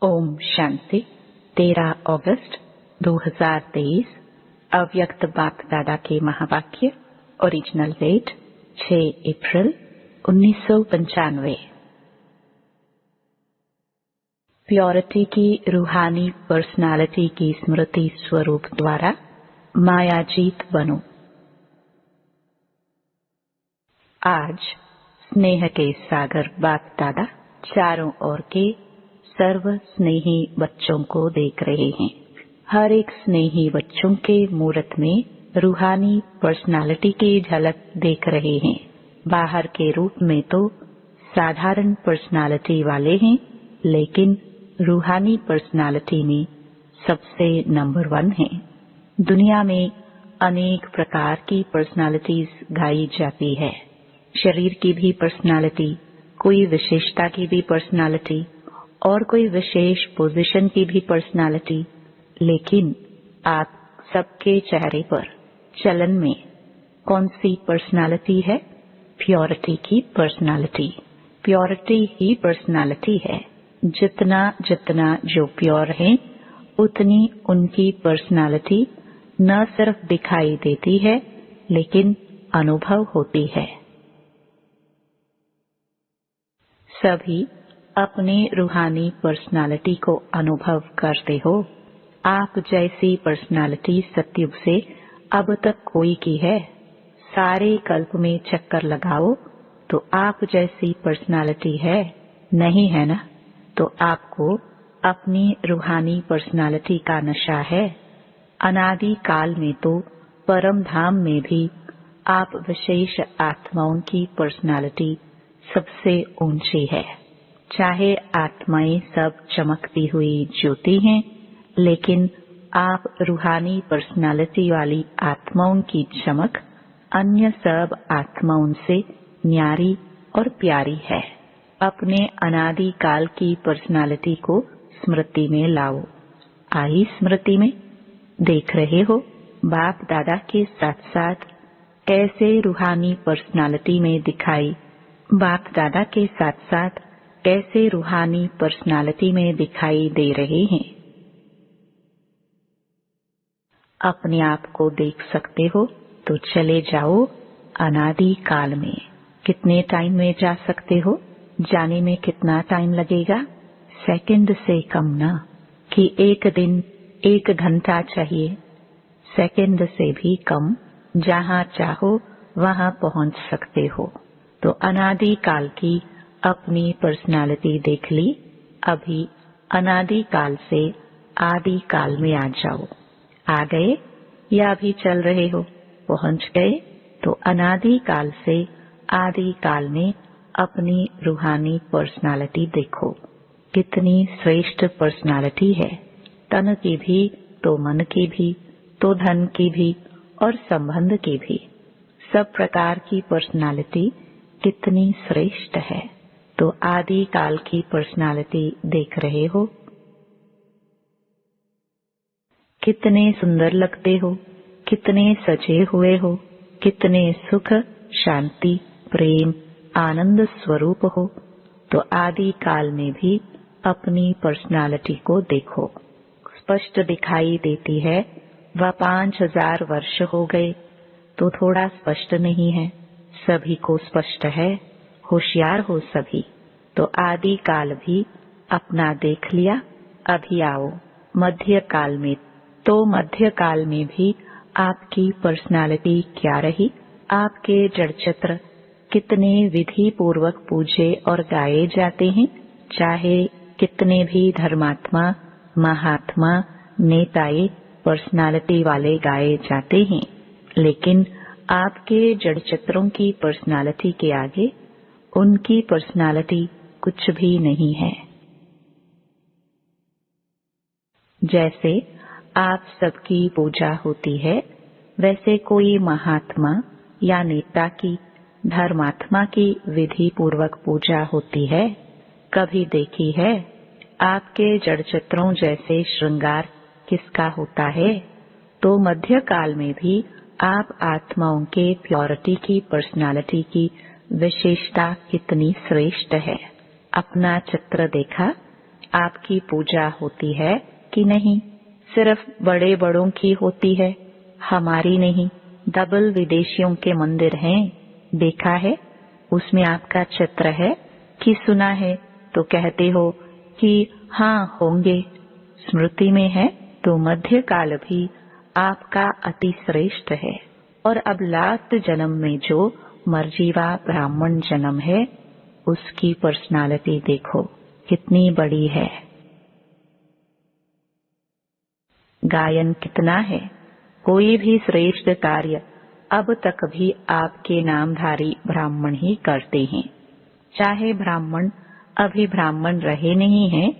ओम शांति। 13 अगस्त 2023 अव्यक्त बाप दादा के महावाक्य। ओरिजिनल डेट 6 अप्रैल 1995। प्योरिटी की रूहानी पर्सनालिटी की स्मृति स्वरूप द्वारा मायाजीत बनो। आज स्नेह के सागर बाप दादा चारों ओर के सर्व स्नेही बच्चों को देख रहे हैं। हर एक स्नेही बच्चों के मूरत में रूहानी पर्सनालिटी की झलक देख रहे हैं। बाहर के रूप में तो साधारण पर्सनालिटी वाले हैं, लेकिन रूहानी पर्सनालिटी में सबसे नंबर 1 है। दुनिया में अनेक प्रकार की पर्सनालिटीज गाई जाती है। शरीर की भी पर्सनालिटी, कोई विशेषता की भी पर्सनालिटी और कोई विशेष पोजीशन की भी पर्सनालिटी, लेकिन आप सबके चेहरे पर चलन में कौन सी पर्सनालिटी है? प्योरिटी की पर्सनालिटी। प्योरिटी ही पर्सनालिटी है। जितना जितना जो प्योर है, उतनी उनकी पर्सनालिटी न सिर्फ दिखाई देती है, लेकिन अनुभव होती है। सभी अपने रूहानी पर्सनालिटी को अनुभव करते हो। आप जैसी पर्सनालिटी सतयुग से अब तक कोई की है? सारे कल्प में चक्कर लगाओ तो आप जैसी पर्सनालिटी है? नहीं है ना? तो आपको अपनी रूहानी पर्सनालिटी का नशा है। अनादि काल में तो परम धाम में भी आप विशेष आत्माओं की पर्सनालिटी सबसे ऊंची है। चाहे आत्माएं सब चमकती हुई ज्योति हैं, लेकिन आप रूहानी पर्सनालिटी वाली आत्माओं की चमक अन्य सब आत्माओं से न्यारी और प्यारी है। अपने अनादि काल की पर्सनालिटी को स्मृति में लाओ। आई स्मृति में? देख रहे हो बाप दादा के साथ साथ कैसे रूहानी पर्सनालिटी में दिखाई, बाप दादा के साथ साथ कैसे रूहानी पर्सनालिटी में दिखाई दे रहे हैं। अपने आप को देख सकते हो तो चले जाओ अनादि काल में। कितने टाइम में जा सकते हो? जाने में कितना टाइम लगेगा? सेकंड से कम ना, कि एक दिन 1 घंटा चाहिए। सेकंड से भी कम, जहाँ चाहो वहाँ पहुँच सकते हो। तो अनादि काल की अपनी पर्सनालिटी देख ली। अभी अनादि काल से आदि काल में आ जाओ। आ गए या अभी चल रहे हो? पहुंच गए तो अनादि काल से आदि काल में अपनी रूहानी पर्सनालिटी देखो। कितनी श्रेष्ठ पर्सनालिटी है। तन की भी तो मन की भी, तो धन की भी और संबंध की भी। सब प्रकार की पर्सनालिटी कितनी श्रेष्ठ है। तो आदि काल की पर्सनालिटी देख रहे हो। कितने सुंदर लगते हो, कितने सजे हुए हो, कितने सुख, शांति, प्रेम, आनंद स्वरूप हो। तो आदि काल में भी अपनी पर्सनालिटी को देखो। स्पष्ट दिखाई देती है। वह 5000 वर्ष हो गए तो थोड़ा स्पष्ट नहीं है, सभी को स्पष्ट है। होशियार हो सभी। तो आदि काल भी अपना देख लिया। अभी आओ मध्य काल में। तो मध्य काल में भी आपकी पर्सनालिटी क्या रही? आपके जड़ चित्र कितने विधि पूर्वक पूजे और गाए जाते हैं। चाहे कितने भी धर्मात्मा, महात्मा, नेताए पर्सनालिटी वाले गाए जाते हैं, लेकिन आपके जड़ चित्रों की पर्सनालिटी के आगे उनकी पर्सनालिटी कुछ भी नहीं है। जैसे आप सबकी पूजा होती है, वैसे कोई महात्मा या नेता की, धर्मात्मा की विधि पूर्वक पूजा होती है? कभी देखी है? आपके जड़ चित्रों जैसे श्रृंगार किसका होता है? तो मध्य काल में भी आप आत्माओं के प्योरिटी की पर्सनालिटी की विशेषता कितनी श्रेष्ठ है। अपना चित्र देखा, आपकी पूजा होती है कि नहीं? सिर्फ बड़े बड़ों की होती है, हमारी नहीं। डबल विदेशियों के मंदिर हैं, देखा है? उसमें आपका चित्र है कि सुना है तो कहते हो कि हाँ होंगे। स्मृति में है तो मध्य काल भी आपका अति श्रेष्ठ है। और अब लास्ट जन्म में जो मर्जीवा ब्राह्मण जन्म है, उसकी पर्सनालिटी देखो कितनी बड़ी है। गायन कितना है। कोई भी श्रेष्ठ कार्य अब तक भी आपके नामधारी ब्राह्मण ही करते हैं। चाहे ब्राह्मण अभी ब्राह्मण रहे नहीं हैं,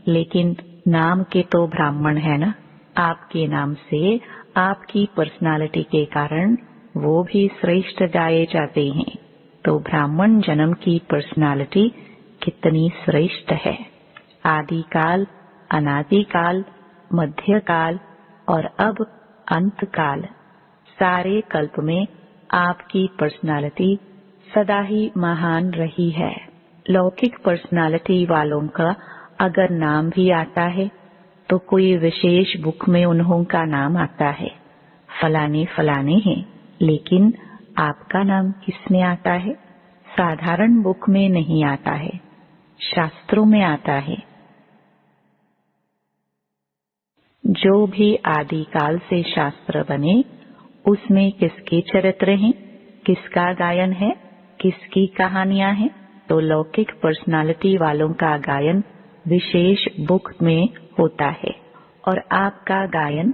लेकिन नाम के तो ब्राह्मण है ना। आपके नाम से, आपकी पर्सनालिटी के कारण वो भी श्रेष्ठ गाए जाते हैं। तो ब्राह्मण जन्म की पर्सनालिटी कितनी श्रेष्ठ है। आदिकाल, अनादिकाल, मध्यकाल और अब अंतकाल, सारे कल्प में आपकी पर्सनालिटी सदा ही महान रही है। लौकिक पर्सनालिटी वालों का अगर नाम भी आता है तो कोई विशेष बुक में उन्हों का नाम आता है, फलाने फलाने हैं, लेकिन आपका नाम किसमें आता है? साधारण बुक में नहीं आता है, शास्त्रों में आता है। जो भी आदिकाल से शास्त्र बने, उसमें किसके चरित्र हैं, किसका गायन है, किसकी कहानियां हैं? तो लौकिक पर्सनालिटी वालों का गायन विशेष बुक में होता है और आपका गायन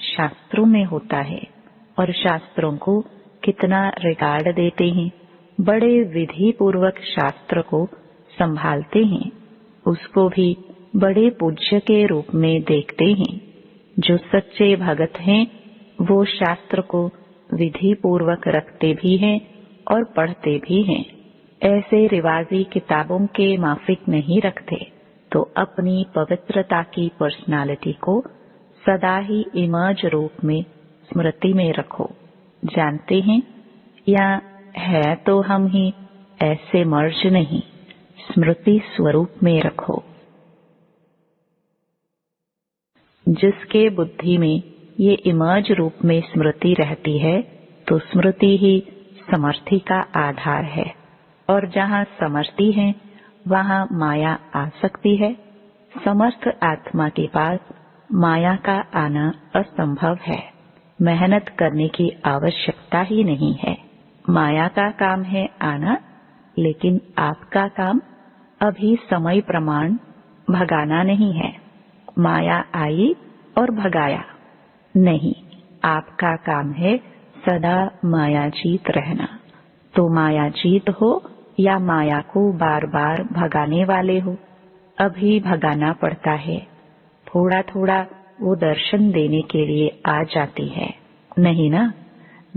शास्त्रों में होता है। और शास्त्रों को कितना रिगार्ड देते हैं, बड़े विधि पूर्वक शास्त्र को संभालते हैं, उसको भी बड़े पूज्य के रूप में देखते हैं। जो सच्चे भगत हैं वो शास्त्र को विधि पूर्वक रखते भी हैं और पढ़ते भी हैं। ऐसे रिवाजी किताबों के माफिक नहीं रखते। तो अपनी पवित्रता की पर्सनालिटी को सदा ही इमर्ज रूप में स्मृति में रखो। जानते हैं, या है तो हम ही, ऐसे मर्ज नहीं, स्मृति स्वरूप में रखो। जिसके बुद्धि में ये इमर्ज रूप में स्मृति रहती है, तो स्मृति ही समर्थि का आधार है। और जहाँ समर्थि है वहाँ माया आ सकती है। समर्थ आत्मा के पास माया का आना असंभव है। मेहनत करने की आवश्यकता ही नहीं है। माया का काम है आना, लेकिन आपका काम अभी समय प्रमाण भगाना नहीं है। माया आई और भगाया नहीं, आपका काम है सदा मायाजीत रहना। तो मायाजीत हो या माया को बार बार भगाने वाले हो, अभी भगाना पड़ता है। थोड़ा थोड़ा वो दर्शन देने के लिए आ जाती है, नहीं ना।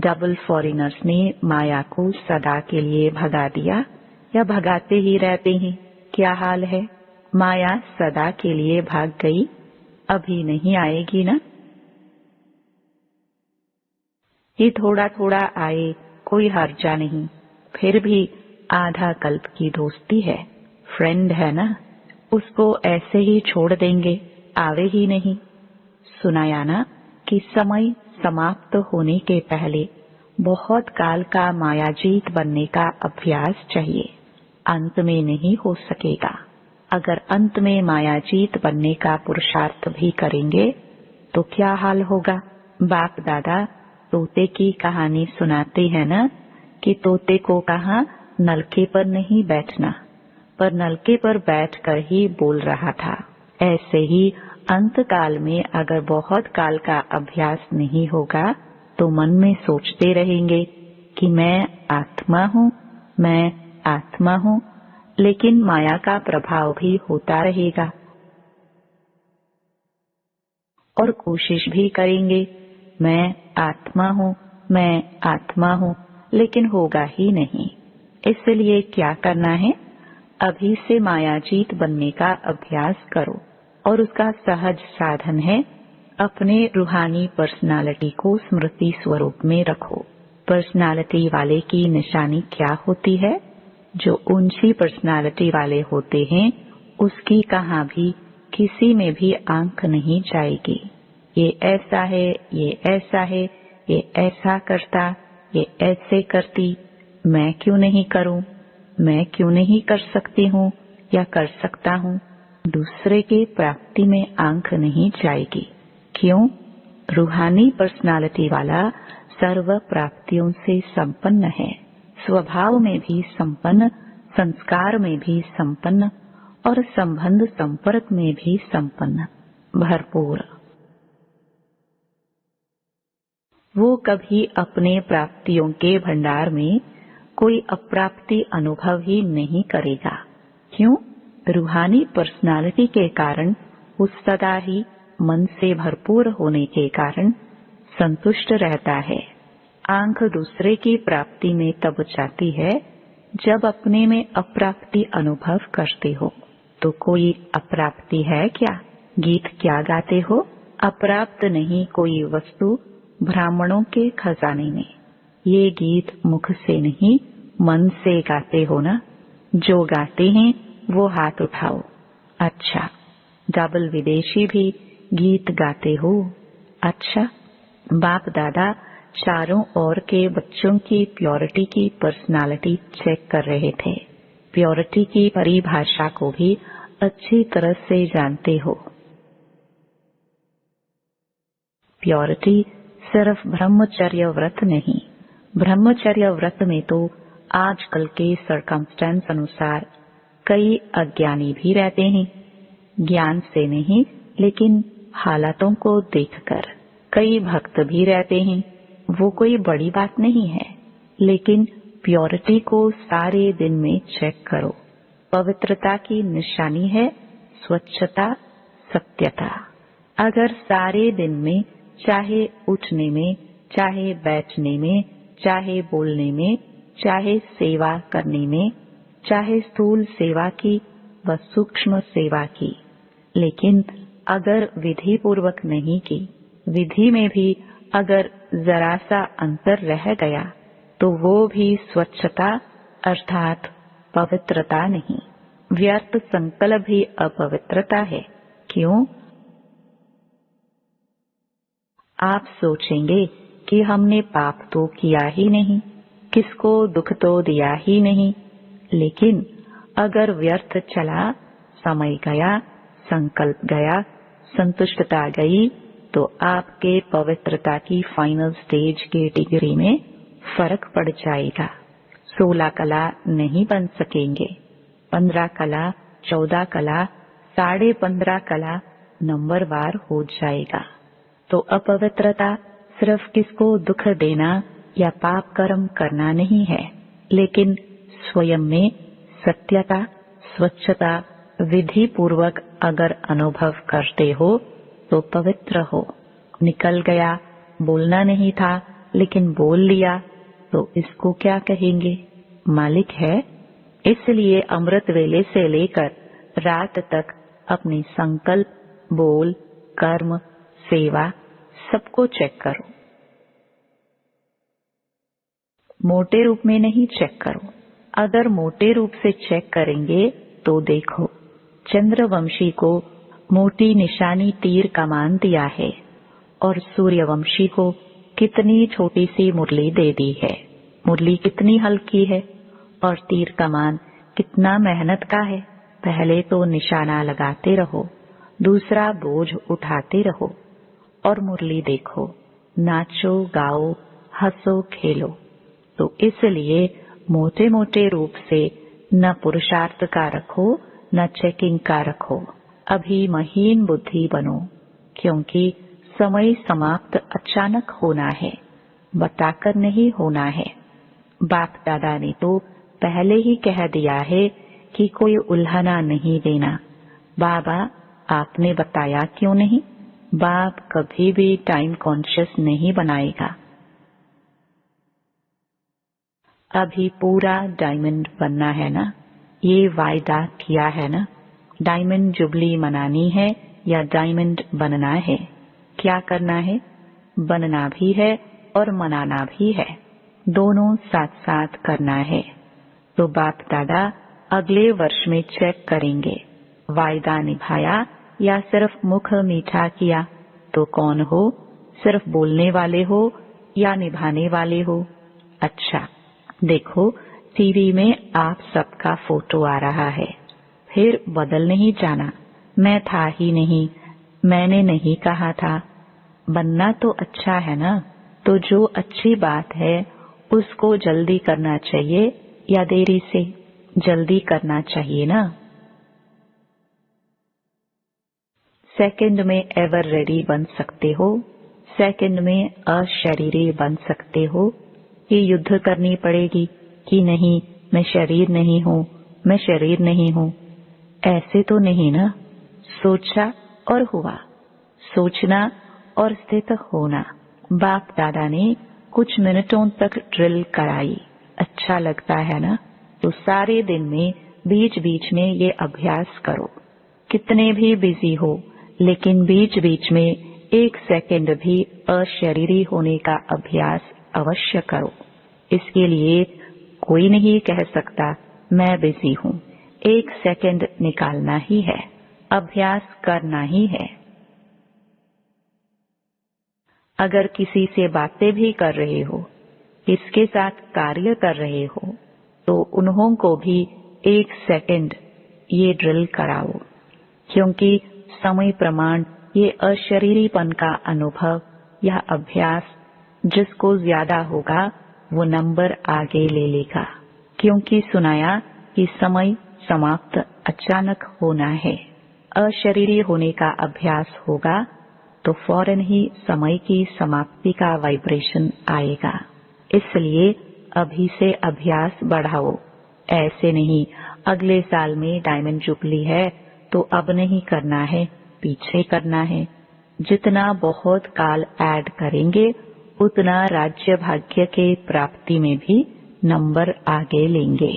डबल फॉरेनर्स ने माया को सदा के लिए भगा दिया या भगाते ही रहते हैं? क्या हाल है? माया सदा के लिए भाग गई, अभी नहीं आएगी ना। ये थोड़ा थोड़ा आए, कोई हर्जा नहीं। फिर भी आधा कल्प की दोस्ती है, फ्रेंड है ना, उसको ऐसे ही छोड़ देंगे, आवे ही नहीं। सुनाया ना कि समय समाप्त होने के पहले बहुत काल का मायाजीत बनने का अभ्यास चाहिए। अंत में नहीं हो सकेगा। अगर अंत में मायाजीत बनने का पुरुषार्थ भी करेंगे तो क्या हाल होगा? बाप दादा तोते की कहानी सुनाते हैं ना कि तोते को कहा नलके पर नहीं बैठना, पर नलके पर बैठकर ही बोल रहा था। ऐसे ही अंत काल में अगर बहुत काल का अभ्यास नहीं होगा तो मन में सोचते रहेंगे कि मैं आत्मा हूँ, मैं आत्मा हूँ, लेकिन माया का प्रभाव भी होता रहेगा। और कोशिश भी करेंगे मैं आत्मा हूँ, मैं आत्मा हूँ, लेकिन होगा ही नहीं। इसलिए क्या करना है? अभी से मायाजीत बनने का अभ्यास करो। और उसका सहज साधन है अपने रूहानी पर्सनालिटी को स्मृति स्वरूप में रखो। पर्सनालिटी वाले की निशानी क्या होती है? जो ऊंची पर्सनालिटी वाले होते हैं उसकी कहाँ भी किसी में भी आंख नहीं जाएगी। ये ऐसा है, ये ऐसा है, ये ऐसा करता, ये ऐसे करती, मैं क्यों नहीं करूं, मैं क्यों नहीं कर सकती हूँ या कर सकता हूँ। दूसरे के प्राप्ति में आंख नहीं जाएगी। क्यों? रूहानी पर्सनालिटी वाला सर्व प्राप्तियों से संपन्न है, स्वभाव में भी संपन्न, संस्कार में भी संपन्न और संबंध संपर्क में भी संपन्न, भरपूर। वो कभी अपने प्राप्तियों के भंडार में कोई अप्राप्ति अनुभव ही नहीं करेगा। क्यों? रूहानी पर्सनालिटी के कारण वो सदा ही मन से भरपूर होने के कारण संतुष्ट रहता है। आंख दूसरे की प्राप्ति में तब जाती है जब अपने में अप्राप्ति अनुभव करते हो। तो कोई अप्राप्ति है क्या? गीत क्या गाते हो? अप्राप्त नहीं कोई वस्तु ब्राह्मणों के खजाने में। ये गीत मुख से नहीं मन से गाते हो ना? जो गाते हैं वो हाथ उठाओ। अच्छा, डबल विदेशी भी गीत गाते हो? अच्छा, बाप दादा चारों ओर के बच्चों की प्योरिटी की पर्सनालिटी चेक कर रहे थे। प्योरिटी की परिभाषा को भी अच्छी तरह से जानते हो। प्योरिटी सिर्फ ब्रह्मचर्य व्रत नहीं। ब्रह्मचर्य व्रत में तो आजकल के सर्कमस्टेंस अनुसार कई अज्ञानी भी रहते हैं, ज्ञान से नहीं लेकिन हालातों को देखकर। कई भक्त भी रहते हैं, वो कोई बड़ी बात नहीं है, लेकिन प्योरिटी को सारे दिन में चेक करो। पवित्रता की निशानी है स्वच्छता, सत्यता। अगर सारे दिन में चाहे उठने में, चाहे बैठने में, चाहे बोलने में, चाहे सेवा करने में, चाहे स्थूल सेवा की व सूक्ष्म सेवा की, लेकिन अगर विधि पूर्वक नहीं की, विधि में भी अगर जरा सा अंतर रह गया तो वो भी स्वच्छता अर्थात पवित्रता नहीं, व्यर्थ संकल्प भी अपवित्रता है। क्यों? आप सोचेंगे कि हमने पाप तो किया ही नहीं, किसको दुख तो दिया ही नहीं, लेकिन अगर व्यर्थ चला, समय गया, संकल्प गया, संतुष्टता गई, तो आपके पवित्रता की फाइनल स्टेज के डिग्री में फर्क पड़ जाएगा। 16 कला नहीं बन सकेंगे, 15 कला, 14 कला, 15.5 कला नंबरवार हो जाएगा। तो अपवित्रता सिर्फ किसको दुख देना या पाप कर्म करना नहीं है, लेकिन स्वयं में सत्यता, स्वच्छता विधि पूर्वक अगर अनुभव करते हो तो पवित्र हो। निकल गया, बोलना नहीं था लेकिन बोल लिया, तो इसको क्या कहेंगे? मालिक है। इसलिए अमृत वेले से लेकर रात तक अपनी संकल्प, बोल, कर्म, सेवा सबको चेक करो। मोटे रूप में नहीं चेक करो। अगर मोटे रूप से चेक करेंगे तो देखो, चंद्रवंशी को मोटी निशानी तीर कमान दिया है और सूर्यवंशी को कितनी छोटी सी मुरली दे दी है। मुरली कितनी हल्की है और तीर कमान कितना मेहनत का है। पहले तो निशाना लगाते रहो, दूसरा बोझ उठाते रहो और मुरली देखो, नाचो, गाओ, हंसो, खेलो। तो इसलिए मोटे मोटे रूप से न पुरुषार्थ का रखो, न चेकिंग का रखो। अभी महीन बुद्धि बनो, क्योंकि समय समाप्त अचानक होना है, बताकर नहीं होना है। बाप दादा ने तो पहले ही कह दिया है कि कोई उल्हाना नहीं देना। बाबा आपने बताया क्यों नहीं? बाप कभी भी टाइम कॉन्शियस नहीं बनाएगा। अभी पूरा डायमंड बनना है ना, ये वायदा किया है ना। डायमंड जुबली मनानी है या डायमंड बनना है? क्या करना है? बनना भी है और मनाना भी है, दोनों साथ साथ करना है। तो बाप दादा अगले वर्ष में चेक करेंगे, वायदा निभाया या सिर्फ मुख मीठा किया तो कौन हो? सिर्फ बोलने वाले हो या निभाने वाले हो? अच्छा, देखो टीवी में आप सबका फोटो आ रहा है, फिर बदल नहीं जाना, मैं था ही नहीं, मैंने नहीं कहा था। बनना तो अच्छा है ना, तो जो अच्छी बात है उसको जल्दी करना चाहिए या देरी से? जल्दी करना चाहिए ना। सेकंड में एवर रेडी बन सकते हो, सेकंड में अशरीरी बन सकते हो। ये युद्ध करनी पड़ेगी कि नहीं मैं शरीर नहीं हूँ, मैं शरीर नहीं हूँ। ऐसे तो नहीं ना। सोचा और हुआ, सोचना और स्थित होना। बाप दादा ने कुछ मिनटों तक ड्रिल कराई, अच्छा लगता है ना? तो सारे दिन में बीच बीच में ये अभ्यास करो। कितने भी बिजी हो, लेकिन बीच बीच में 1 सेकंड भी अशरीरी होने का अभ्यास अवश्य करो। इसके लिए कोई नहीं कह सकता मैं बिजी हूँ। 1 सेकंड निकालना ही है, अभ्यास करना ही है। अगर किसी से बातें भी कर रहे हो, किसके साथ कार्य कर रहे हो, तो उन्हों को भी 1 सेकंड ये ड्रिल कराओ, क्योंकि समय प्रमाण ये अशरीरीपन का अनुभव या अभ्यास जिसको ज्यादा होगा वो नंबर आगे ले लेगा। क्योंकि सुनाया कि समय समाप्त अचानक होना है। अशरीरी होने का अभ्यास होगा तो फौरन ही समय की समाप्ति का वाइब्रेशन आएगा। इसलिए अभी से अभ्यास बढ़ाओ। ऐसे नहीं अगले साल में डायमंड जुबली है तो अब नहीं करना है, पीछे करना है। जितना बहुत काल ऐड करेंगे उतना राज्य भाग्य के प्राप्ति में भी नंबर आगे लेंगे।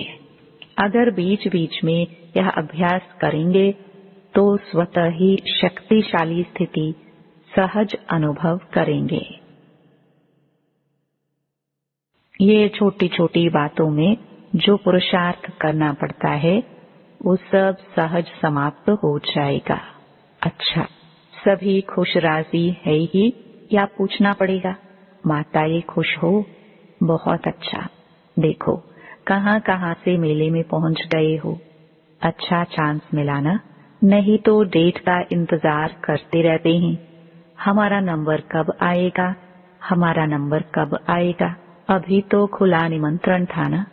अगर बीच बीच में यह अभ्यास करेंगे तो स्वतः ही शक्तिशाली स्थिति सहज अनुभव करेंगे। ये छोटी छोटी बातों में जो पुरुषार्थ करना पड़ता है वो सब सहज समाप्त हो जाएगा। अच्छा, सभी खुश राजी है ही या पूछना पड़ेगा? माताएं खुश हो? बहुत अच्छा। देखो कहाँ कहाँ से मेले में पहुँच गए हो। अच्छा चांस मिला ना, नहीं तो डेट का इंतजार करते रहते हैं। हमारा नंबर कब आएगा, हमारा नंबर कब आएगा? अभी तो खुला निमंत्रण था ना।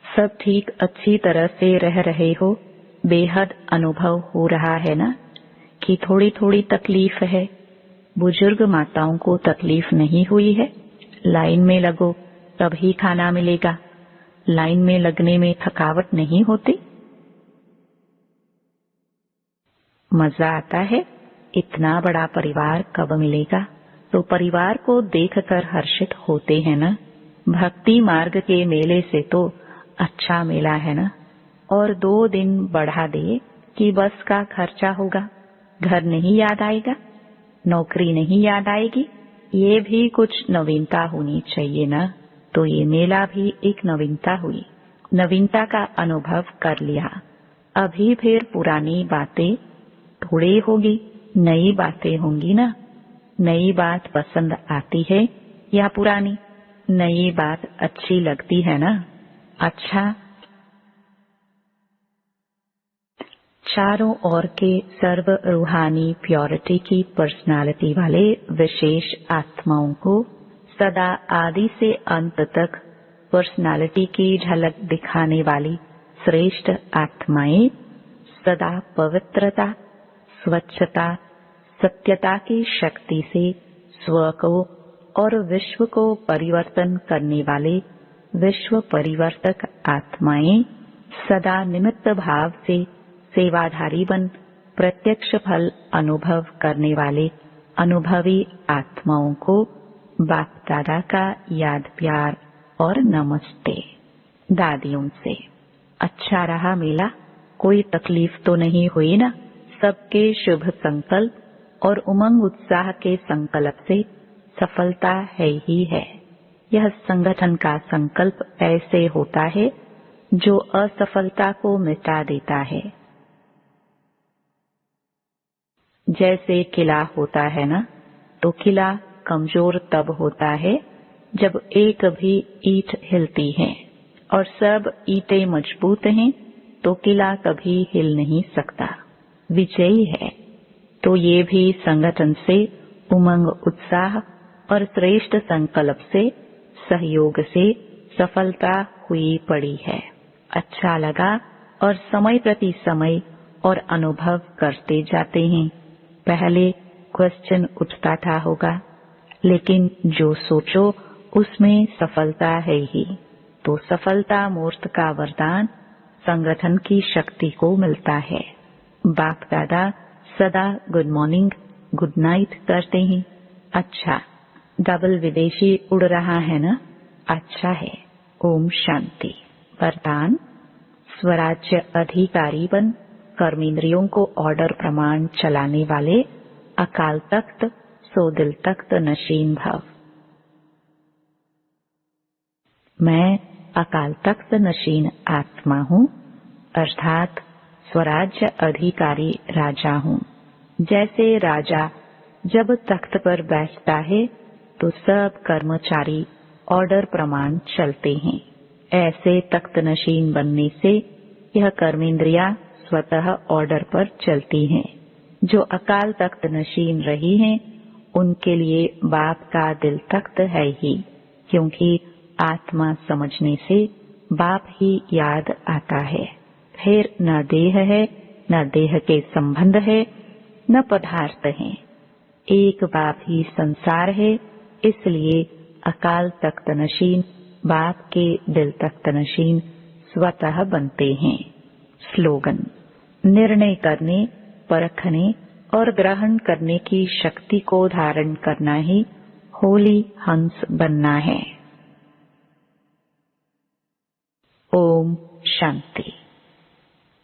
सब ठीक अच्छी तरह से रह रहे हो? बेहद अनुभव हो रहा है ना कि थोड़ी थोड़ी तकलीफ है? बुजुर्ग माताओं को तकलीफ नहीं हुई है? लाइन में लगो तभी खाना मिलेगा। लाइन में लगने में थकावट नहीं होती? मजा आता है? इतना बड़ा परिवार कब मिलेगा? तो परिवार को देखकर हर्षित होते हैं ना। भक्ति मार्ग के मेले से तो अच्छा मेला है ना। और 2 दिन बढ़ा दे कि बस का खर्चा होगा। घर नहीं याद आएगा, नौकरी नहीं याद आएगी, ये भी कुछ नवीनता होनी चाहिए ना। तो ये मेला भी एक नवीनता हुई, नवीनता का अनुभव कर लिया। अभी फिर पुरानी बातें थोड़ी होगी, नई बातें होंगी ना। नई बात पसंद आती है या पुरानी? नई बात अच्छी लगती है ना। अच्छा, चारों ओर के सर्व रूहानी प्योरिटी की पर्सनालिटी वाले विशेष आत्माओं को सदा आदि से अंत तक पर्सनालिटी की झलक दिखाने वाली श्रेष्ठ आत्माएं सदा पवित्रता, स्वच्छता, सत्यता की शक्ति से स्व को और विश्व को परिवर्तन करने वाले विश्व परिवर्तक आत्माएं सदा निमित्त भाव से सेवाधारी बन प्रत्यक्ष फल अनुभव करने वाले अनुभवी आत्माओं को बाप दादा का याद प्यार और नमस्ते। दादियों से अच्छा रहा मेला? कोई तकलीफ तो नहीं हुई ना? सबके शुभ संकल्प और उमंग उत्साह के संकल्प से सफलता है ही है। यह संगठन का संकल्प ऐसे होता है जो असफलता को मिटा देता है। जैसे किला होता है ना, तो किला कमजोर तब होता है जब एक भी ईंट हिलती है, और सब ईंटें मजबूत हैं तो किला कभी हिल नहीं सकता, विजयी है। तो ये भी संगठन से, उमंग उत्साह और श्रेष्ठ संकल्प से, सहयोग से सफलता हुई पड़ी है। अच्छा लगा और समय प्रति समय और अनुभव करते जाते हैं। पहले क्वेश्चन उठता था होगा, लेकिन जो सोचो उसमें सफलता है ही, तो सफलता मूर्त का वरदान संगठन की शक्ति को मिलता है। बाप दादा सदा गुड मॉर्निंग, गुड नाइट करते हैं। अच्छा, डबल विदेशी उड़ रहा है ना, अच्छा है। ओम शांति। वरदान, स्वराज्य अधिकारी बन कर्मेंद्रियों को ऑर्डर प्रमाण चलाने वाले अकाल तख्त सो दिल तख्त नशीन भव। मैं अकाल तख्त नशीन आत्मा हूँ, अर्थात स्वराज्य अधिकारी राजा हूँ। जैसे राजा जब तख्त पर बैठता है तो सब कर्मचारी ऑर्डर प्रमाण चलते हैं। ऐसे तख्त नशीन बनने से यह कर्मेंद्रियां स्वतः ऑर्डर पर चलती हैं। जो अकाल तख्त नशीन रही हैं, उनके लिए बाप का दिल तख्त है ही, क्योंकि आत्मा समझने से बाप ही याद आता है। फिर न देह है, न देह के संबंध है, न पदार्थ है। एक बाप ही संसार है, इसलिए अकाल तख्त नशीन बाप के दिल तख्त नशीन स्वतः बनते हैं। स्लोगन, निर्णय करने, परखने और ग्रहण करने की शक्ति को धारण करना ही होली हंस बनना है। ओम शांति।